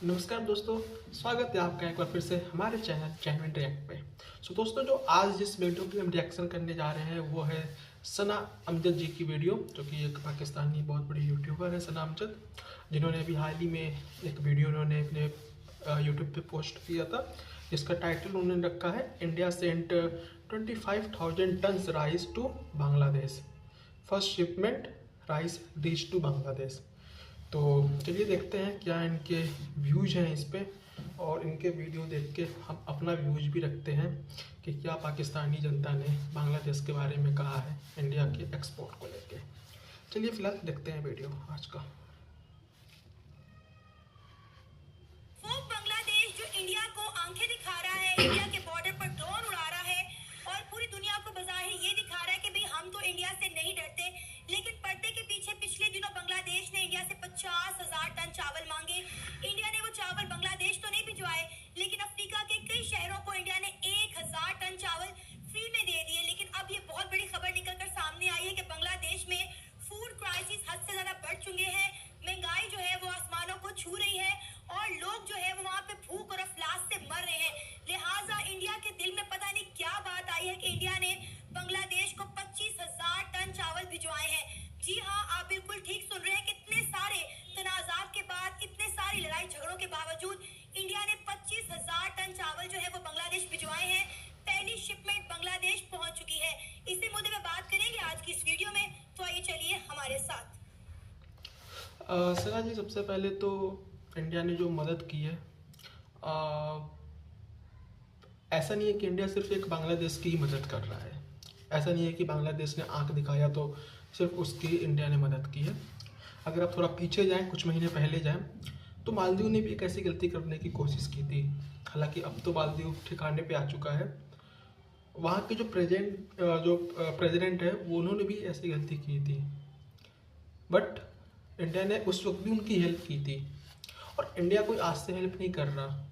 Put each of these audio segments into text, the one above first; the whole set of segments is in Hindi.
नमस्कार दोस्तों, स्वागत है आपका एक बार फिर से हमारे चैनल जेन्युइन रिएक्ट पे। दोस्तों, जो आज जिस वीडियो की हम रिएक्शन करने जा रहे हैं वो है सना अमजद जी की वीडियो, जो कि एक पाकिस्तानी बहुत बड़ी यूट्यूबर है सना अमजद, जिन्होंने अभी हाल ही में एक वीडियो उन्होंने अपने यूट्यूब पे पोस्ट किया था, जिसका टाइटल उन्होंने रखा है India sent 25,000 tons rice to Bangladesh, first shipment rice reach to Bangladesh. तो चलिए देखते हैं क्या इनके व्यूज हैं इस पे, और इनके वीडियो देख के हम अपना व्यूज भी रखते हैं कि क्या पाकिस्तानी जनता ने बांग्लादेश के बारे में कहा है इंडिया के एक्सपोर्ट को लेके। चलिए फिलहाल देखते हैं वीडियो आज का। वो बांग्लादेश जो इंडिया को आंखें दिखा रहा है, इंडिया के बॉर्डर पर ड्रोन उड़ा रहा है और पूरी दुनिया को बज़ाहिर ये दिखा रहा है कि भाई हम तो इंडिया से नहीं डरते, लेकिन पर्दे के पीछे पिछले दिनों बांग्लादेश ने इंडिया से 50,000 टन चावल मांगे। इंडिया ने वो चावल बांग्लादेश तो नहीं भिजवाए, लेकिन अफ्रीका के कई शहरों को इंडिया ने 1,000 टन चावल फ्री में दे दिए। लेकिन अब ये बहुत बड़ी खबर निकलकर सामने आई है कि बांग्लादेश में फूड क्राइसिस हद से ज्यादा बढ़ चुके हैं, महंगाई जो है वो आसमानों को छू रही है और लोग जो है वो वहाँ पे भूख और अफलास से मर रहे हैं। लिहाजा इंडिया के दिल में पता नहीं क्या बात आई है कि इंडिया ने बांग्लादेश को 25,000 टन चावल भिजवाए हैं। जी हाँ, आप बिल्कुल ठीक सुन रहे हैं। कितने सारे तनाजात के बाद, इतने सारी लड़ाई झगड़ों के बावजूद इंडिया ने 25,000 टन चावल जो है वो बांग्लादेश भिजवाए हैं। पहली शिपमेंट बांग्लादेश पहुंच चुकी है। इसी मुद्दे पे बात करेंगे आज की इस वीडियो में, तो आइए चलिए हमारे साथ। सना जी, सबसे पहले तो इंडिया ने जो मदद की है, ऐसा नहीं है कि इंडिया सिर्फ एक बांग्लादेश की ही मदद कर रहा है। ऐसा नहीं है कि बांग्लादेश ने आंख दिखाया तो सिर्फ उसकी इंडिया ने मदद की है। अगर आप थोड़ा पीछे जाएं, कुछ महीने पहले जाएं, तो मालदीव ने भी एक ऐसी गलती करने की कोशिश की थी। हालांकि अब तो मालदीव ठिकाने पे आ चुका है। वहाँ के जो प्रेसिडेंट है वो उन्होंने भी ऐसी गलती की थी, बट इंडिया ने उस वक्त भी उनकी हेल्प की थी। और इंडिया कोई आज से हेल्प नहीं कर रहा,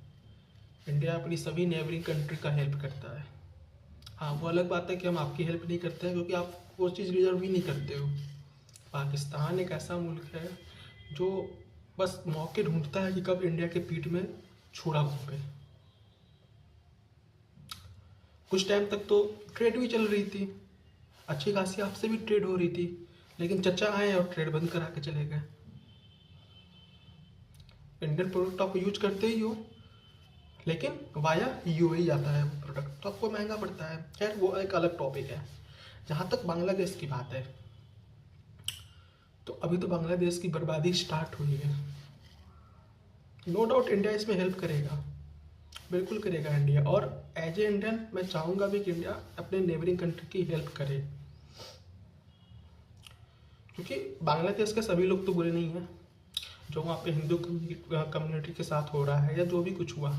इंडिया अपनी सभी नेबरिंग कंट्री का हेल्प करता है। हाँ, वो अलग बात है कि हम आपकी हेल्प नहीं करते हैं क्योंकि आप वो चीज़ डिजर्व ही नहीं करते हो। पाकिस्तान एक ऐसा मुल्क है जो बस मौके ढूंढता है कि कब इंडिया के पीठ में छुरा घूमे। कुछ टाइम तक तो ट्रेड भी चल रही थी, अच्छी खासी आपसे भी ट्रेड हो रही थी, लेकिन चचा आए और ट्रेड बंद करा के चले गए। इंडियन प्रोडक्ट आप यूज करते ही हो, लेकिन वाया यूएई जाता है वो प्रोडक्ट, तो आपको महंगा पड़ता है। खैर, वो एक अलग टॉपिक है। जहाँ तक बांग्लादेश की बात है, तो अभी तो बांग्लादेश की बर्बादी स्टार्ट हुई है। नो डाउट इंडिया इसमें हेल्प करेगा, बिल्कुल करेगा इंडिया। और एज ए इंडियन मैं चाहूँगा भी कि इंडिया अपने नेबरिंग कंट्री की हेल्प करे, क्योंकि बांग्लादेश के सभी लोग तो बुरे नहीं हैं। जो वहाँ पे हिंदू कम्युनिटी के साथ हो रहा है या जो भी कुछ हुआ,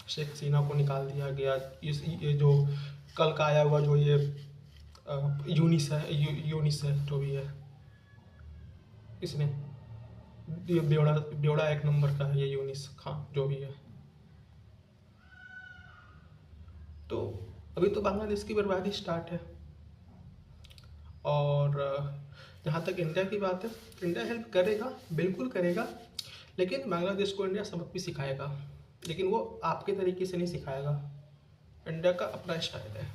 शेख हसीना को निकाल दिया गया, ये जो कल का आया हुआ जो ये यूनिस है जो भी है, इसने ये बेवड़ा एक नंबर का है, ये यूनिस खान जो भी है। तो अभी तो बांग्लादेश की बर्बादी स्टार्ट है। और जहाँ तक इंडिया की बात है, इंडिया हेल्प करेगा, बिल्कुल करेगा, लेकिन बांग्लादेश को इंडिया सबक भी सिखाएगा, लेकिन वो आपके तरीके से नहीं सिखाएगा। इंडिया का अपना स्टाइल है।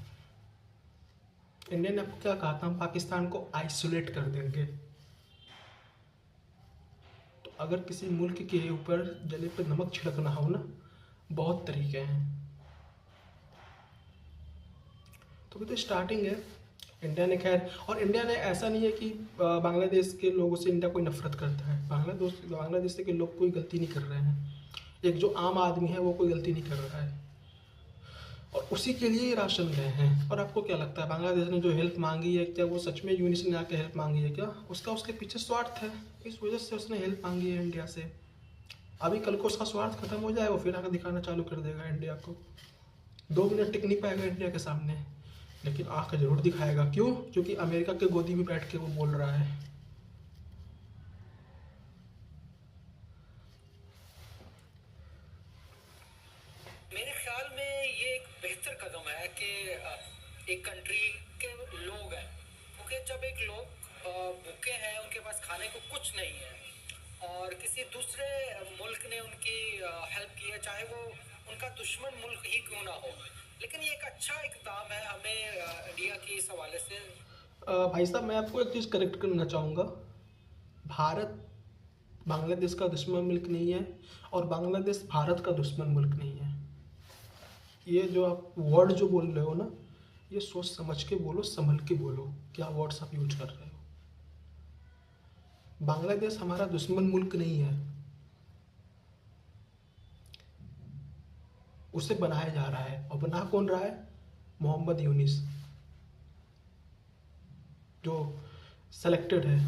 इंडिया ने आपको क्या कहा था, हम पाकिस्तान को आइसोलेट कर देंगे। तो अगर किसी मुल्क के ऊपर जले पे नमक छिड़कना हो ना, बहुत तरीके हैं। तो अभी तो स्टार्टिंग है। इंडिया ने खैर, और इंडिया ने ऐसा नहीं है कि बांग्लादेश के लोगों से इंडिया कोई नफरत करता है। बांग्लादेश के लोग कोई गलती नहीं कर रहे हैं। एक जो आम आदमी है वो कोई गलती नहीं कर रहा है, और उसी के लिए राशन गए हैं। और आपको क्या लगता है, बांग्लादेश ने जो हेल्प मांगी है, क्या वो सच में यूनिस ने आके हेल्प मांगी है? क्या उसका उसके पीछे स्वार्थ है, इस वजह से उसने हेल्प मांगी है इंडिया से। अभी कल को उसका स्वार्थ खत्म हो जाए, वो फिर आकर दिखाना चालू कर देगा इंडिया को। 2 मिनट टिक नहीं पाएगा इंडिया के सामने, लेकिन आके जरूर दिखाएगा। क्यों? क्योंकि अमेरिका के गोदी में बैठ के वो बोल रहा है। मेरे ख्याल में ये एक बेहतर कदम है कि एक कंट्री के लोग हैं, क्योंकि जब एक लोग भूखे हैं, उनके पास खाने को कुछ नहीं है, और किसी दूसरे मुल्क उनकी हेल्प की है, चाहे वो उनका दुश्मन मुल्क ही क्यों ना हो। लेकिन ये एक अच्छा इकदाम है हमें इंडिया की इस हवाले से। भाई साहब, मैं आपको एक चीज़ करेक्ट करना चाहूँगा। भारत बांग्लादेश का दुश्मन मुल्क नहीं है और बांग्लादेश भारत का दुश्मन मुल्क नहीं है। ये जो आप वर्ड जो बोल रहे हो ना, ये सोच समझ के बोलो, संभल के बोलो, क्या वर्ड्स आप यूज कर रहे हो। बांग्लादेश हमारा दुश्मन मुल्क नहीं है, उसे बनाया जा रहा है। और बना कौन रहा है? मोहम्मद यूनिस, जो सेलेक्टेड है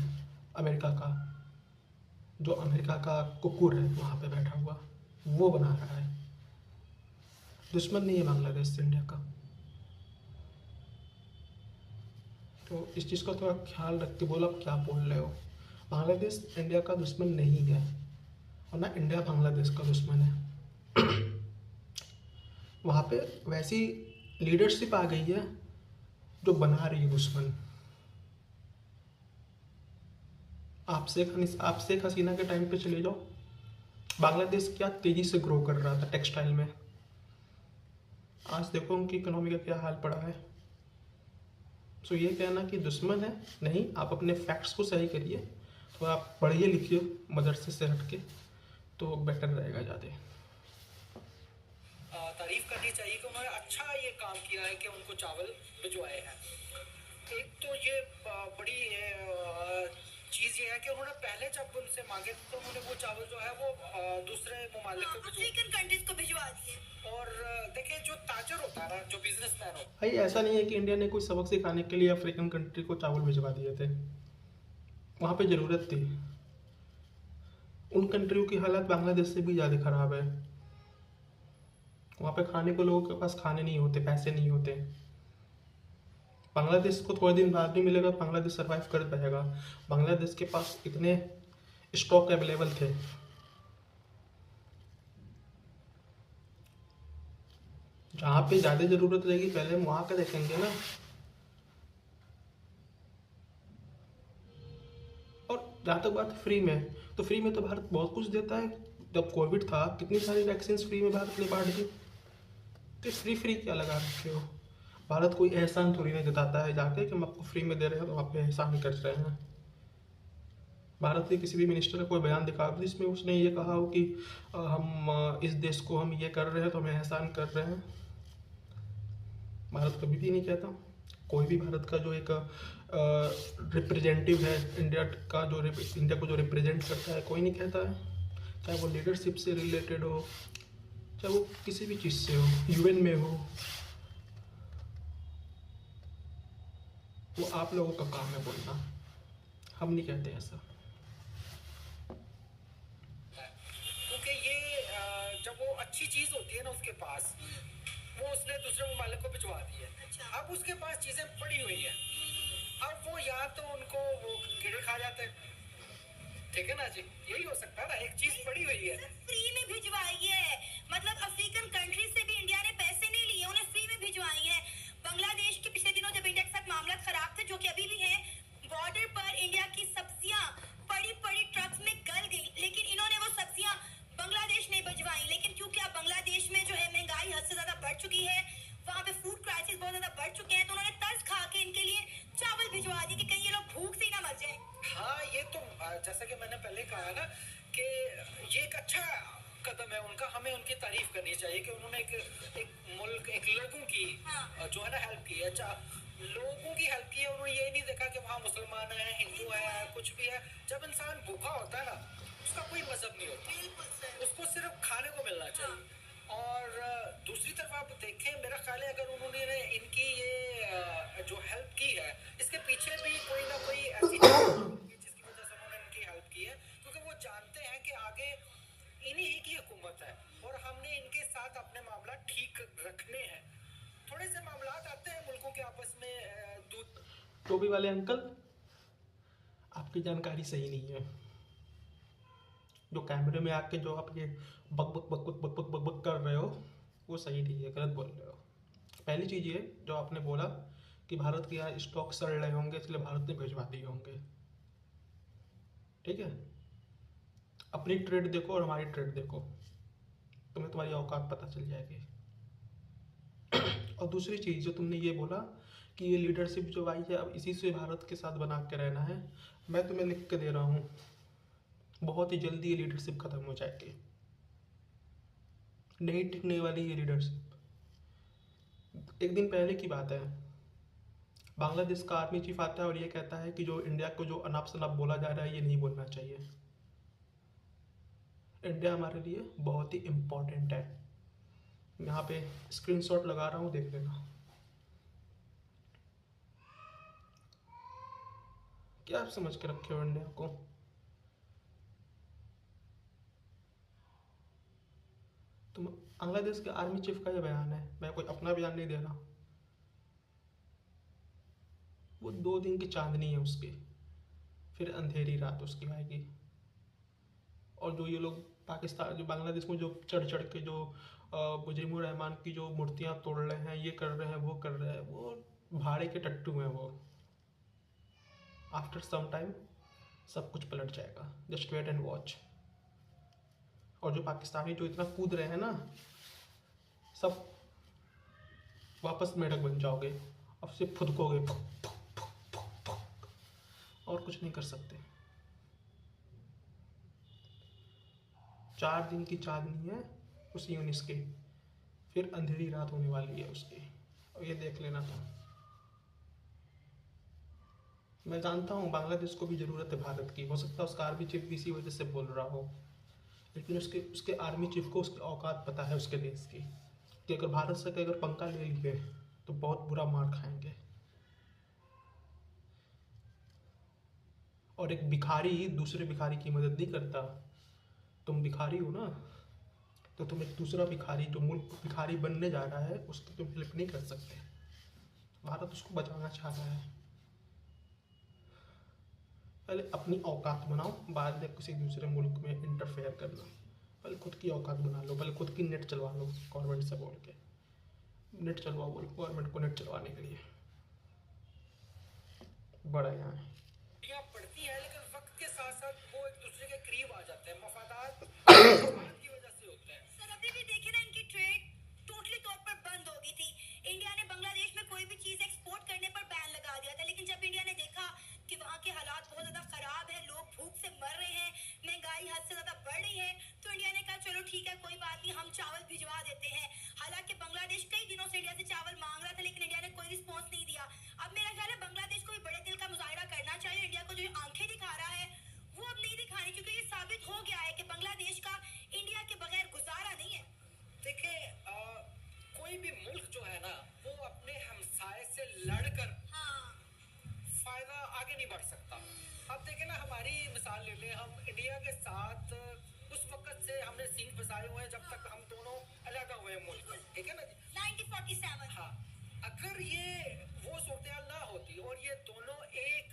अमेरिका का, जो अमेरिका का कुकुर है वहाँ पे बैठा हुआ, वो बना रहा है। दुश्मन नहीं है बांग्लादेश से इंडिया का। तो इस चीज़ का थोड़ा ख्याल रख के बोलो आप क्या बोल रहे हो। बांग्लादेश इंडिया का दुश्मन नहीं है और ना इंडिया बांग्लादेश का दुश्मन है। वहाँ पे वैसी लीडरशिप आ गई है जो बना रही है दुश्मन। आप शेख हसीना के टाइम पे चले जाओ, बांग्लादेश क्या तेज़ी से ग्रो कर रहा था टेक्सटाइल में। आज देखो उनकी इकोनॉमी का क्या हाल पड़ा है। सो ये कहना कि दुश्मन है, नहीं, आप अपने फैक्ट्स को सही करिए। तो आप पढ़िए लिखिए मदरसे से हट के, तो बेटर रहेगा ज़्यादा। तारीफ करनी चाहिए कि उन्होंने अच्छा ये काम किया है कि उनको चावल भिजवाए हैं। एक तो ये बड़ी चीज़ ये है कि उन्होंने पहले जब उनसे मांगे तो उन्होंने वो चावल जो है वो दूसरे ममालिक को अफ्रीकन कंट्रीज को भिजवा दिए। और देखिए जो ताजर होता है ना, जो बिजनेसमैन होता भाई ऐसा नहीं है कि इंडिया ने कोई सबक सिखाने के लिए अफ्रीकन कंट्री को चावल भिजवा दिए थे, वहाँ पे ज़रूरत थी। उन कंट्रियों की हालत बांग्लादेश से भी ज़्यादा ख़राब है। वहाँ पे खाने को लोगों के पास खाने नहीं होते, पैसे नहीं होते। बांग्लादेश को थोड़े दिन बाद भी मिलेगा, बांग्लादेश सर्वाइव कर पाएगा। बांग्लादेश के पास इतने स्टॉक अवेलेबल थे। जहाँ पे ज़्यादा ज़रूरत रहेगी पहले हम वहाँ का देखेंगे ना। और जहाँ तक बात फ्री में, तो फ्री में तो भारत बहुत कुछ देता है। जब कोविड था कितनी सारी वैक्सीन फ्री में भारत ने बांट दी। तो फ्री क्या लगा रखे हो। भारत कोई एहसान थोड़ी नहीं जताता है जाके कि हम आपको फ्री में दे रहे हैं तो आप पे एहसान कर रहे हैं। भारत के किसी भी मिनिस्टर का कोई बयान दिखा जिसमें उसने ये कहा हो कि हम इस देश को हम ये कर रहे हैं तो हम एहसान कर रहे हैं। भारत कभी भी नहीं कहता। कोई भी भारत का जो एक रिप्रेजेंटेटिव है इंडिया का, जो इंडिया को जो रिप्रेजेंट करता है, कोई नहीं कहता है। चाहे वो लीडरशिप से रिलेटेड हो, चाहे वो किसी भी चीज़ से हो, यूएन में हो, वो आप लोगों का काम है बोलना, हम नहीं कहते ऐसा। क्योंकि ये जब वो अच्छी चीज़ होती है ना उसके पास, वो उसने दूसरे ममालिक को भिजवा दी है। अब उसके पास चीज़ें पड़ी हुई हैं, अब वो या तो उनको वो कीड़े खा जाते हैं, ठीक है ना जी, यही हो सकता है ना। एक चीज़ पड़ी हुई है, फ्री में भिजवाई है। मतलब अफ्रीकन कंट्री से भी इंडिया ने पैसे नहीं लिए, उन्हें फ्री में भिजवाई है। बांग्लादेश के पिछले दिनों जब इंडिया के साथ मामला खराब थे, जो कि अभी भी है, बॉर्डर पर इंडिया की सब्जियां पड़ी ट्रक्स में गल गई, लेकिन इन्होंने वो सब्जियां बांग्लादेश ने भिजवाई। लेकिन क्योंकि अब बांग्लादेश में जो है महंगाई हद से ज्यादा बढ़ चुकी है, वहाँ पे फूड क्राइसिस बहुत ज्यादा बढ़ चुके हैं, तो उन्होंने तर्स खा के इनके लिए चावल भिजवा दिए कि कहीं ये लोग भूख से ही ना मर जाए। हाँ, ये तो जैसा कि मैंने पहले कहा ना कि ये एक अच्छा कदम है उनका, हमें उनकी तारीफ करनी चाहिए कि उन्होंने एक मुल्क, एक लोगों की जो है ना हेल्प की है। लोगों की हेल्प की है। उन्होंने ये नहीं देखा कि वहाँ मुसलमान है, हिंदू है, कुछ भी है। जब इंसान भूखा होता है ना, उसका कोई मजहब नहीं होता, उसको सिर्फ खाने को मिलना चाहिए। और दूसरी तरफ आप देखें, मेरा ख्याल है अगर उन्होंने इनकी ये जो हेल्प की है, इसके पीछे भी कोई ना कोई ऐसी जिसकी वजह से उन्होंने इनकी हेल्प की है, क्योंकि वो जानते हैं कि आगे इन्हीं ही की हुकूमत है और हमने इनके साथ अपने मामला ठीक रखने हैं। थोड़े से मामला आते हैं मुल्कों के आपस में दूध। टोपी वाले अंकल, आपकी जानकारी सही नहीं है। जो कैमरे में आके जो आप ये बक बक बक बक बक बक बक बक कर रहे हो, वो सही नहीं है, गलत बोल रहे हो। पहली चीज़ ये जो आपने बोला कि भारत के यहाँ स्टॉक सड़ रहे होंगे इसलिए भारत ने भिजवा दिए होंगे, ठीक है। अपनी ट्रेड देखो और हमारी ट्रेड देखो, तुम्हें तुम्हारी औकात पता चल जाएगी। और दूसरी चीज़ जो तुमने ये बोला कि ये लीडरशिप जो आई है अब इसी से भारत के साथ बना के रहना है, मैं तुम्हें लिख के दे रहा हूँ, बहुत ही जल्दी ये लीडरशिप खत्म हो जाएगी, नहीं टिकने वाली ये लीडरशिप। एक दिन पहले की बात है, बांग्लादेश का आर्मी चीफ आता है और ये कहता है कि जो इंडिया को जो अनाप शनाप बोला जा रहा है ये नहीं बोलना चाहिए, इंडिया हमारे लिए बहुत ही इम्पोर्टेंट है। यहाँ पे स्क्रीनशॉट लगा रहा हूँ, देख लेना। क्या आप समझ के रखे हो इंडिया को? तुम बांग्लादेश के आर्मी चीफ का ये बयान है, मैं कोई अपना बयान नहीं दे रहा। वो 2 दिन की चांदनी है उसकी, फिर अंधेरी रात उसकी आएगी। और जो ये लोग पाकिस्तान जो बांग्लादेश में जो चढ़ चढ़ के जो मुजीबुर रहमान की जो मूर्तियाँ तोड़ रहे हैं, ये कर रहे हैं, वो कर रहे हैं, वो भाड़े के टट्टू हैं वो। आफ्टर सम टाइम सब कुछ पलट जाएगा, जस्ट वेट एंड वॉच। और जो पाकिस्तानी जो इतना कूद रहे हैं ना, सब वापस मेढक बन जाओगे, अब सिर्फ फुदकोगे, और कुछ नहीं कर सकते। 4 दिन की चांदनी है उस यूनिस की, फिर अंधेरी रात होने वाली है उसकी, और ये देख लेना था। मैं जानता हूँ बांग्लादेश को भी ज़रूरत है भारत की, हो सकता है उसका आर्मी चीफ भी इसी वजह से बोल रहा हो, लेकिन उसके आर्मी चीफ को उसकी औकात पता है उसके देश की, कि अगर भारत से अगर पंगा ले लिए तो बहुत बुरा मार खाएंगे। और एक भिखारी दूसरे भिखारी की मदद नहीं करता। तुम भिखारी हो ना, तो तुम एक दूसरा भिखारी जो मुल्क भिखारी बनने जा रहा है उसकी तुम हेल्प नहीं कर सकते। भारत उसको बचाना चाह रहा है। पहले अपनी औकात बनाओ, बाद में किसी दूसरे मुल्क में इंटरफेयर करना। पहले खुद की औकात बना लो, पहले खुद की नेट चलवा लो गवर्नमेंट से बोल के। नेट चलवाओ, बोल गवर्नमेंट को नेट चलवाने के लिए। बड़ा यहाँ है। पड़ती है, लेकिन वक्त के साथ साथ वो एक दूसरे के करीब आ जाते हैं, मफादात की वजह से होते हैं। सर अभी भी देखे ना, इनकी ट्रेड टोटली तौर पर बंद हो गई थी। इंडिया ने बांग्लादेश में कोई भी चीज एक्सपोर्ट करने पर बैन लगा दिया था, लेकिन जब इंडिया ने देखा कि वहाँ के हालात बहुत ज्यादा खराब है, लोग भूख से मर रहे हैं, महंगाई हद से ज्यादा बढ़ रही है, तो इंडिया ने कहा चलो ठीक है कोई बात नहीं, हम चावल भिजवा देते हैं। हालांकि बांग्लादेश कई दिनों से इंडिया से चावल मांग रहा था, लेकिन इंडिया ने कोई रिस्पॉन्स नहीं दिया। अब मेरा ख्याल है बांग्लादेश को भी बड़े दिल का मुजाहिरा करना चाहिए। इंडिया को जो आंखें दिखा रहा है वो अब नहीं दिखानी, क्योंकि ये साबित हो गया है कि बांग्लादेश का इंडिया के बगैर गुजारा नहीं है। देखिए, कोई भी मुल्क जो है ना, वो अपने हमसाये से लड़कर फायदा आगे नहीं बढ़ सकता। अब देखिए ना, हमारी मिसाल ले लें, हम इंडिया के साथ उस वक्त से हमने सिंह फंसाए हुए हैं जब तक हम दोनों अलग हुए मुल्क, ठीक है ना जी, 1947। हाँ, अगर ये वो सूरत ना होती और ये दोनों एक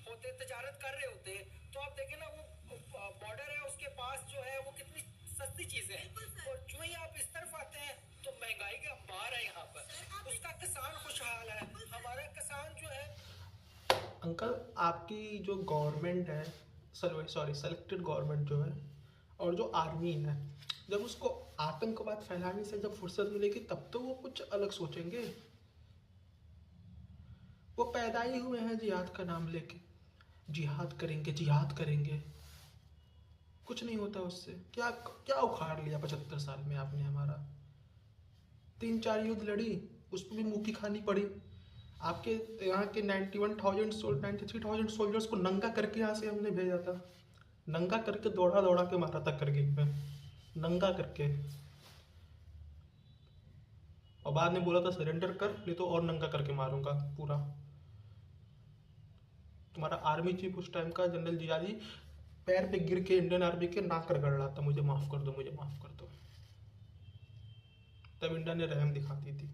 होते, तजारत कर रहे होते, तो आप देखें ना, वो बॉर्डर है उसके पास जो है वो कितनी सस्ती चीजें हैं, और जो ही आप इस तरफ आते हैं तो महंगाई के अंबार है यहाँ पर। उसका किसान खुशहाल है, हमारा किसान जो है। अंकल, आपकी जो गवर्नमेंट है, सॉरी सेलेक्टेड गवर्नमेंट जो है, और जो आर्मी है, जब उसको आतंकवाद फैलाने से जब फुर्सत मिलेगी तब तो वो कुछ अलग सोचेंगे। वो पैदा ही हुए हैं जिहाद का नाम लेके, जिहाद करेंगे, जिहाद करेंगे, कुछ नहीं होता उससे। क्या क्या उखाड़ लिया 75 साल में आपने हमारा? 3-4 युद्ध लड़ी, उस पर भी मुँह की खानी पड़ी। आपके यहाँ के 93,000 सोल्जर्स को नंगा करके यहाँ से हमने भेजा था, नंगा करके दौड़ा दौड़ा के मारा था करगिल में, नंगा करके। और बाद में बोला था सरेंडर कर, नहीं तो और नंगा करके मारूंगा पूरा। तुम्हारा आर्मी चीफ उस टाइम का जनरल जियादी पैर पे गिर के इंडियन आर्मी के नाक रगड़ रहा था, मुझे माफ़ कर दो, मुझे माफ़ कर दो। तब इंडिया ने रहम दिखाती थी।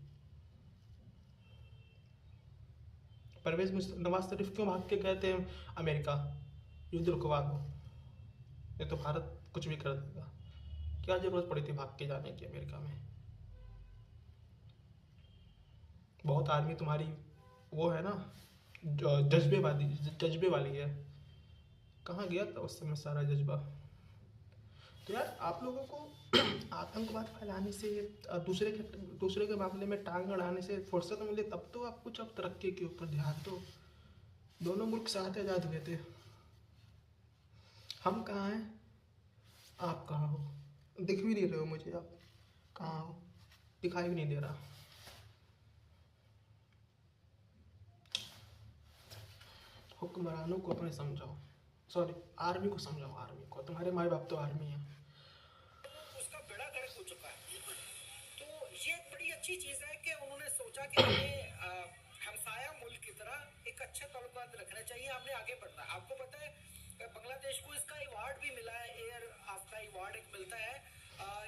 परवेज नवाज शरीफ क्यों भाग के गए थे अमेरिका? युद्ध रुकवा दो, ये तो भारत कुछ भी कर देगा। क्या जरूरत पड़ी थी भाग के जाने की अमेरिका में? बहुत आर्मी तुम्हारी वो है ना, जज्बे वाली है। कहाँ गया था उस समय सारा जज्बा? तो यार आप लोगों को आतंकवाद फैलाने से, दूसरे के मामले में टांग अड़ाने से फुर्सत मिले तब तो आप कुछ अब तरक्की के ऊपर ध्यान दो। दोनों मुल्क साथ आज़ाद हुए थे। हम कहाँ हैं, आप कहाँ हो? दिख भी नहीं रहे हो मुझे, आप कहाँ हो? दिखाई भी नहीं दे रहा। हुक्मरानों को अपने समझाओ, सॉरी आर्मी को समझाओ, आर्मी को। तुम्हारे माँ बाप तो आर्मी है। उसका बेड़ा गर्क हो चुका है। तो ये एक बड़ी अच्छी चीज़ है कि उन्होंने सोचा कि हमें हमसाया मुल्क की तरह एक अच्छे ताल्लुकात रखने चाहिए, हमने आगे बढ़ना है। आपको पता है बांग्लादेश को इसका अवार्ड भी मिला है, एयर आफ्ता अवार्ड एक मिलता है।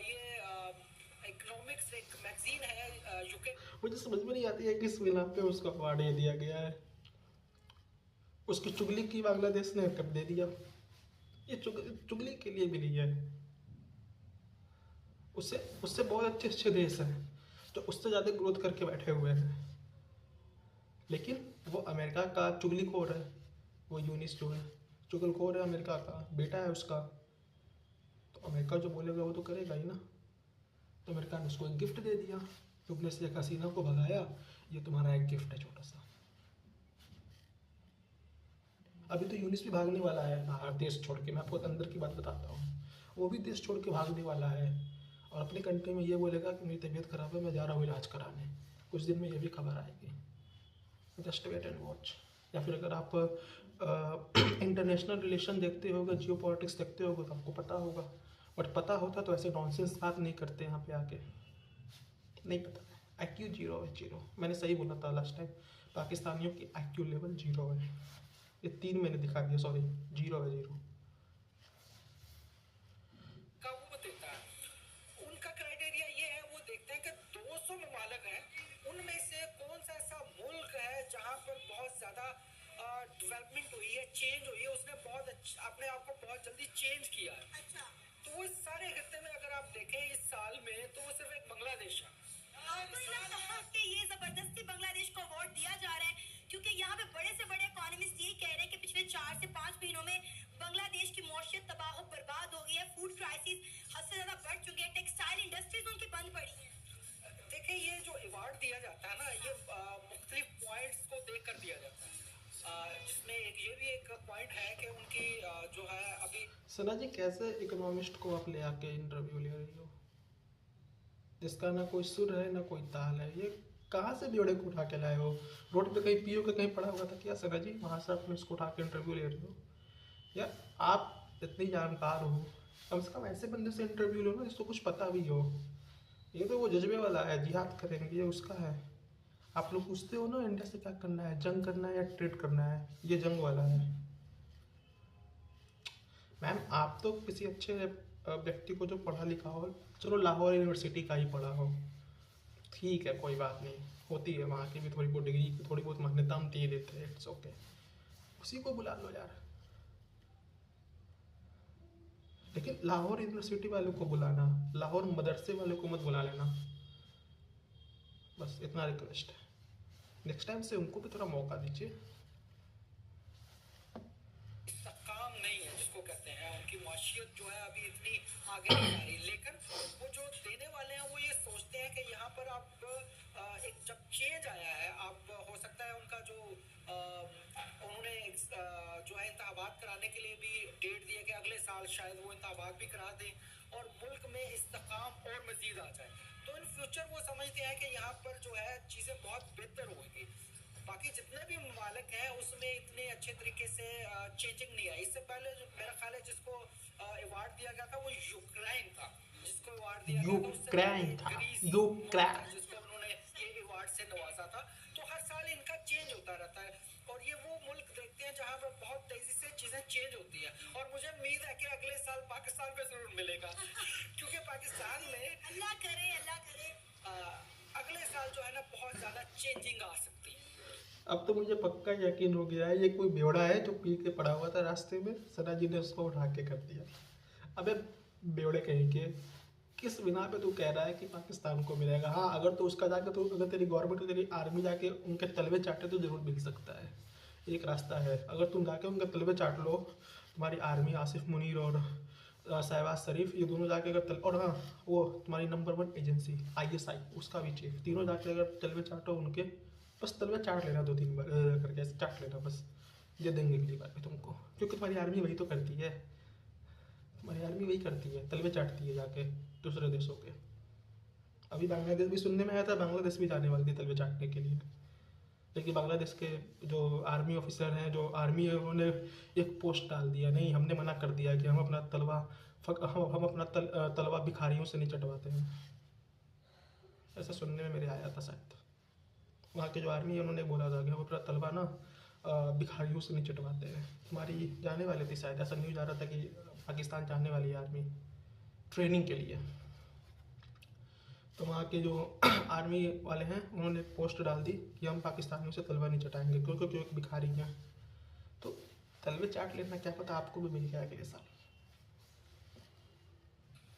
ये इकोनॉमिक्स एक मैगजीन है यूके। मुझे समझ में नहीं आती है किस बिना पे उसको अवार्ड ये दिया गया है। उसकी चुगली की बांग्लादेश ने कब दे दिया? ये चुगली के लिए भी नहीं है। उससे उससे बहुत अच्छे अच्छे देश हैं जो उससे ज़्यादा ग्रोथ करके बैठे हुए हैं, लेकिन वो अमेरिका का चुगलीखोर है। वो यूनिस जो है चुगलखोर है, अमेरिका का बेटा है उसका। तो अमेरिका जो बोलेगा वो तो करेगा ही ना। तो अमेरिका ने उसको एक गिफ्ट दे दिया, तुमने शेख हसीना को भगाया, ये तुम्हारा एक गिफ्ट है छोटा सा। अभी तो यूनिस भी भागने वाला है बाहर देश छोड़ के। मैं आपको अंदर की बात बताता हूँ, वो भी देश छोड़ के भागने वाला है और अपनी कंट्री में ये बोलेगा कि मेरी तबीयत खराब है, मैं जा रहा हूँ इलाज कराने। कुछ दिन में ये भी खबर आएगी, जस्ट वेट एंड वॉच। या फिर अगर आप इंटरनेशनल रिलेशन देखते होगे, जियो पॉलिटिक्स देखते होगे तो आपको पता होगा। बट पता होता तो ऐसे नॉनसेंस बात नहीं करते यहाँ पे आके। नहीं पता, IQ 0 है, 0। मैंने सही बोला था लास्ट टाइम, पाकिस्तानियों की IQ लेवल 0 है। ये 3 मैंने दिखा दिया, सॉरी 0 है, 0। का वो देता है। उनका क्राइटेरिया ये है, वो देखते हैं कि 200 ममालिक हैं, उनमें से कौन सा ऐसा मुल्क है जहाँ पर बहुत ज़्यादा डेवलपमेंट हुई है, चेंज हुई है, उसने बहुत अच्छा अपने आप को बहुत जल्दी चेंज किया है। अच्छा, तो वो इस सारे खत्ते में अगर आप देखें इस साल में, तो वो सिर्फ एक बांग्लादेश है। तो ये लगता है कि ये जबरदस्ती बांग्लादेश को अवार्ड दिया जा रहा है, क्योंकि यहाँ पे बड़े से बड़े इकोनॉमिस्ट ये कह रहे हैं कि पिछले 4 से 5 महीनों में बांग्लादेश की मौशियत तबाह बर्बाद हो गई है। फूड क्राइसिस हद से ज्यादा बढ़ चुकी है, टेक्सटाइल इंडस्ट्रीज उनकी बंद पड़ी है। देखिए, ये जो अवार्ड दिया जाता है ना, ये मुख्तलिफ पॉइंट्स को देख कर दिया जाता है, जिसमें ये भी एक पॉइंट है कि उनकी जो है अभी। सना जी, कैसे इकोनॉमिस्ट को आप ले आके इंटरव्यू ले रही हो जिसका ना कोई सुर है ना कोई ताल है? ये कहाँ से बेवड़े को उठा के लाए हो? रोड पे कहीं पीओ के कहीं पड़ा हुआ था क्या सना जी? वहाँ से आपने उसको उठा के इंटरव्यू ले रही हो? यार आप इतनी जानकार हो, कम से कम ऐसे बंदे से इंटरव्यू लो ना जिसको कुछ पता भी हो। ये तो वो जज्बे वाला है, जिहाद करेंगे, ये उसका है। आप लोग पूछते हो ना इंडिया से क्या करना है, जंग करना है या ट्रेड करना है, ये जंग वाला है। मैम आप तो किसी अच्छे व्यक्ति को जो पढ़ा लिखा हो, चलो लाहौर यूनिवर्सिटी का ही पढ़ा हो, ठीक है कोई बात नहीं, होती है वहाँ की भी थोड़ी बहुत डिग्री की थोड़ी बहुत मान्यता हम दे देते हैं, इट्स ओके। उसी को बुला लो यार। लेकिन लाहौर यूनिवर्सिटी वालों को बुलाना, लाहौर मदरसे वालों को मत बुला लेना, बस इतना रिक्वेस्ट है। नेक्स्ट टाइम से उनको भी थोड़ा मौका दीजिए। काम नहीं है जिसको कहते हैं, उनकी माशियत जो है अभी इतनी आगे नहीं जा रही, लेकिन वो जो देने वाले हैं वो ये सोचते हैं कि यहाँ पर आप एक जब चेंज आया है, आप हो सकता है उनका जो उन्होंने जो है इंतखाबात कराने के लिए भी डेट दिया कि अगले साल शायद वो इंतखाबात भी करा दें और मुल्क में इस्तेकाम और मजीद आ जाए। तो इन फ्यूचर वो समझते हैं कि यहाँ पर जो है चीज़ें बहुत बेहतर होगी। बाकी जितने भी ममालिक हैं उसमें इतने अच्छे तरीके से चेंजिंग नहीं आई। इससे पहले जो मेरा ख्याल है जिसको अवार्ड दिया गया था वो यूक्रेन था, जिसको अवार्ड दिया गया था यूक्रेन जिसको उन्होंने ये अवार्ड से नवाजा था। तो हर साल इनका चेंज होता रहता है और ये वो मुल्क देखते हैं जहाँ पर बहुत तेजी से चीजें चेंज होती है। और मुझे उम्मीद है कि अगले साल पाकिस्तान में जरूर मिलेगा क्योंकि पाकिस्तान में अल्लाह करे अगले साल जो है ना बहुत ज्यादा चेंजिंग आ सकती है। अब तो मुझे पक्का यकीन हो गया है ये कोई बेवड़ा है जो पी के पड़ा हुआ था रास्ते में, सना जी ने उसको उठा के कर दिया। अबे बेवड़े कहीं के, किस बिना पे तू कह रहा है कि पाकिस्तान को मिलेगा? हाँ, अगर तो उसका जाके तो अगर तेरी गवर्नमेंट तेरी आर्मी जाके उनके तलवे चाटे तो जरूर मिल सकता है। एक रास्ता है, अगर तुम जाके उनके तलवे चाट लो, तुम्हारी आर्मी आसिफ मुनीर और शहबाज शरीफ, ये दोनों जाके अगर और हाँ, वो तुम्हारी नंबर 1 एजेंसी ISI, उसका भी चीफ, तीनों जाके अगर तलवे चाटो उनके, बस तलवे चाट लेना 2-3 बार करके, ऐसे चाट लेना बस, ये देंगे अगली बार भी तुमको, क्योंकि तुम्हारी आर्मी वही तो करती है, तुम्हारी आर्मी वही करती है, तलवे चाटती है जाके दूसरे देशों के। अभी बांग्लादेश भी सुनने में आया था, बांग्लादेश भी जाने वाली थी तलवे चाटने के लिए, लेकिन बांग्लादेश के जो आर्मी ऑफिसर हैं, जो आर्मी है, उन्होंने एक पोस्ट डाल दिया, नहीं हमने मना कर दिया कि हम अपना हम अपना तलवा भिखारियों से नहीं चटवाते हैं, ऐसा सुनने में मेरे आया था शायद। वहाँ के जो आर्मी है उन्होंने बोला था कि हम अपना तलवा ना भिखारियों से नहीं चटवाते हैं। तुम्हारी जाने वाली थी शायद, ऐसा न्यूज़ आ रहा था कि पाकिस्तान जाने वाली है आर्मी ट्रेनिंग के लिए। तो वहाँ के जो आर्मी वाले हैं उन्होंने पोस्ट डाल दी कि हम पाकिस्तानियों से तलवा नहीं चटाएंगे, क्योंकि एक भिखारी हैं। तो तलवे चाट लेना, क्या पता आपको भी मिल जाए अगले साल।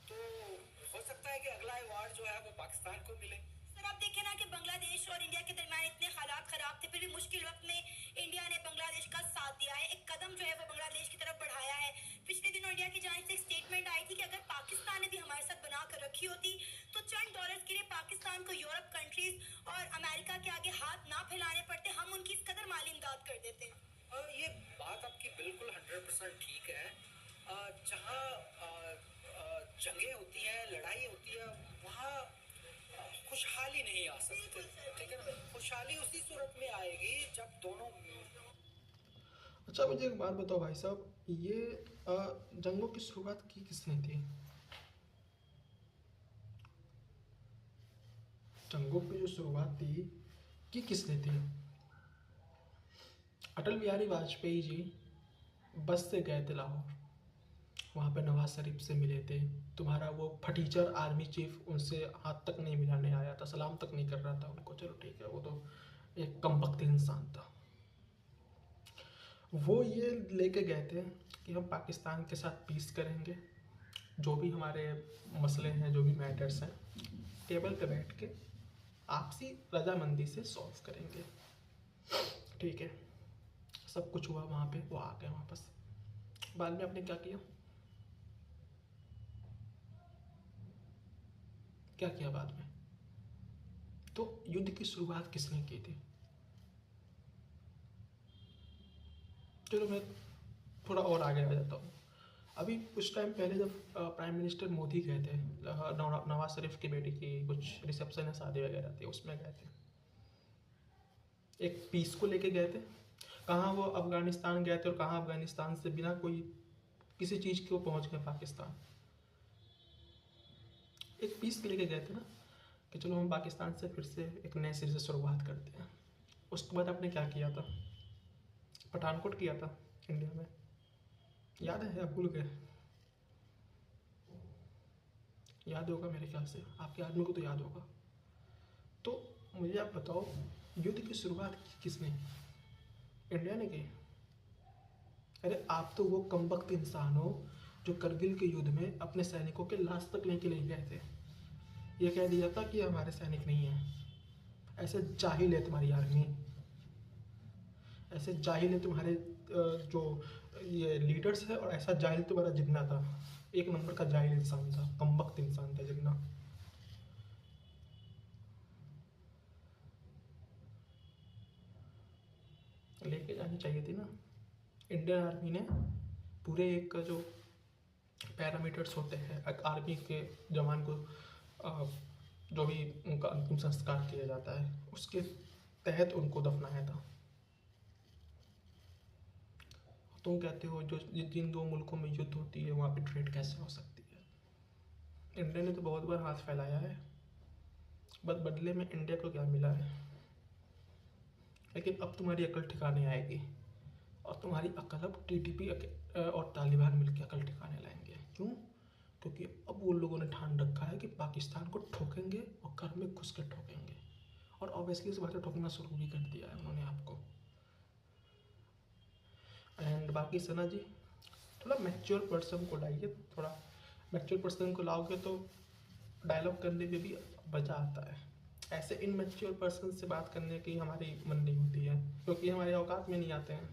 तो हो सकता है कि अगला अवार्ड जो है वो पाकिस्तान को मिले। सर आप देखें ना कि बांग्लादेश और इंडिया के दरमियान इतने हालात खराब थे, फिर भी मुश्किल वक्त में इंडिया ने बांग्लादेश का साथ दिया है, एक कदम जो है वो बांग्लादेश की तरफ बढ़ाया है। पिछले दिनों इंडिया की जानिब से एक स्टेटमेंट आई थी कि अगर पाकिस्तान ने भी हमारे साथ बनाकर रखी होती तो चंद डॉलर्स के लिए पाकिस्तान को यूरोप कंट्रीज और अमेरिका के आगे हाथ ना फैलाने पड़ते, हम उनकी इस कदर माली इमदाद कर देते। ये बात आपकी बिल्कुल 100% ठीक है। जहाँ जंगें होती हैं, लड़ाई होती है, वहाँ खुशहाली नहीं आ सकती, ठीक है ना। खुशहाली उसी सूरत में आएगी जब दोनों। अच्छा मुझे एक बात बताओ भाई साहब, ये जंगों की शुरुआत की किसने थी? जंगों की जो शुरुआत थी कि किसने थी? अटल बिहारी वाजपेयी जी बस से गए थे लाहौर, वहाँ पे नवाज शरीफ से मिले थे। तुम्हारा वो फटीचर आर्मी चीफ उनसे हाथ तक नहीं मिलाने आया था, सलाम तक नहीं कर रहा था उनको, चलो ठीक है, वो तो एक कमबख्त इंसान था। वो ये लेके गए थे कि हम पाकिस्तान के साथ पीस करेंगे, जो भी हमारे मसले हैं, जो भी मैटर्स हैं, टेबल पे बैठ के आपसी रजामंदी से सॉल्व करेंगे, ठीक है। सब कुछ हुआ वहाँ पे, वो आ गए वापस। बाद में आपने क्या किया? क्या किया बाद में? तो युद्ध की शुरुआत किसने की थी? चलो मैं थोड़ा और आगे आ जाता हूँ। अभी कुछ टाइम पहले जब प्राइम मिनिस्टर मोदी गए थे, नवाज शरीफ की बेटी की कुछ रिसेप्शन या शादी वगैरह थी, उसमें गए थे, एक पीस को लेके गए थे। कहाँ वो अफगानिस्तान गए थे और कहाँ अफगानिस्तान से बिना कोई किसी चीज़ के वो पहुँच गए पाकिस्तान। एक पीस के लेके गए थे ना, कि चलो हम पाकिस्तान से फिर से एक नए सिरे से शुरुआत करते हैं। उसके बाद आपने क्या किया था? पठानकोट किया था इंडिया में, याद है या भूल गए? याद होगा मेरे ख्याल से, आपके आदमी को तो याद होगा। तो मुझे आप बताओ, युद्ध की शुरुआत किसने? इंडिया ने की। अरे आप तो वो कमबख्त इंसान हो जो करगिल के युद्ध में अपने सैनिकों के लाश तक लेके नहीं गए थे, ये कह दिया था कि हमारे सैनिक नहीं हैं। ऐसे जाहिल है तुम्हारी आर्मी, ऐसे जाहिल है तुम्हारे जो ये लीडर्स है, और ऐसा जाहिल तुम्हारा जिन्ना था, एक नंबर का जाहिल इंसान था, कमबख्त इंसान था जिन्ना। लेके जानी चाहिए थी ना। इंडियन आर्मी ने पूरे एक जो पैरामीटर्स होते हैं आर्मी के जवान को जो भी उनका अंतिम संस्कार किया जाता है, उसके तहत उनको दफनाया था। तुम कहते हो जो जिन दो मुल्कों में युद्ध होती है वहाँ पे ट्रेड कैसे हो सकती है? इंडिया ने तो बहुत बार हाथ फैलाया है, बस बदले में इंडिया को क्या मिला है? लेकिन अब तुम्हारी अकल ठिकाने आएगी, और तुम्हारी अकल अब TTP और तालिबान मिलकर अकल ठिकाने लाएंगे। क्यों? क्योंकि अब वो लोगों ने ठान रखा है कि पाकिस्तान को ठोकेंगे और घर में घुस के ठोकेंगे, और ऑब्वियसली इस बात से ठोकना शुरू भी कर दिया है उन्होंने आपको। एंड बाकी सना जी, थोड़ा मैच्योर पर्सन को लाइए, थोड़ा मैच्योर पर्सन को लाओगे तो डायलॉग करने में भी मज़ा आता है। ऐसे इनमैच्योर पर्सन से बात करने की हमारी मन नहीं होती है, क्योंकि हमारे औकात में नहीं आते हैं।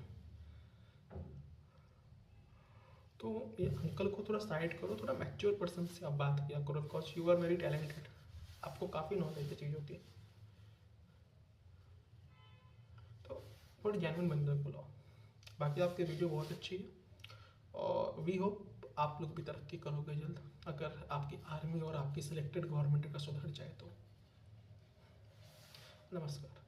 तो ये अंकल को थोड़ा साइड करो, थोड़ा मैच्योर पर्सन से आप बात किया करो, because you are very talented, आपको काफ़ी नॉलेज की चीज़ होती है, तो थोड़ी जेन्युइन बंदे को बुलाओ। बाकी आपकी वीडियो बहुत अच्छी है और वी होप आप लोग भी तरक्की करोगे जल्द, अगर आपकी आर्मी और आपकी सिलेक्टेड गवर्नमेंट का सुधर जाए तो। नमस्कार।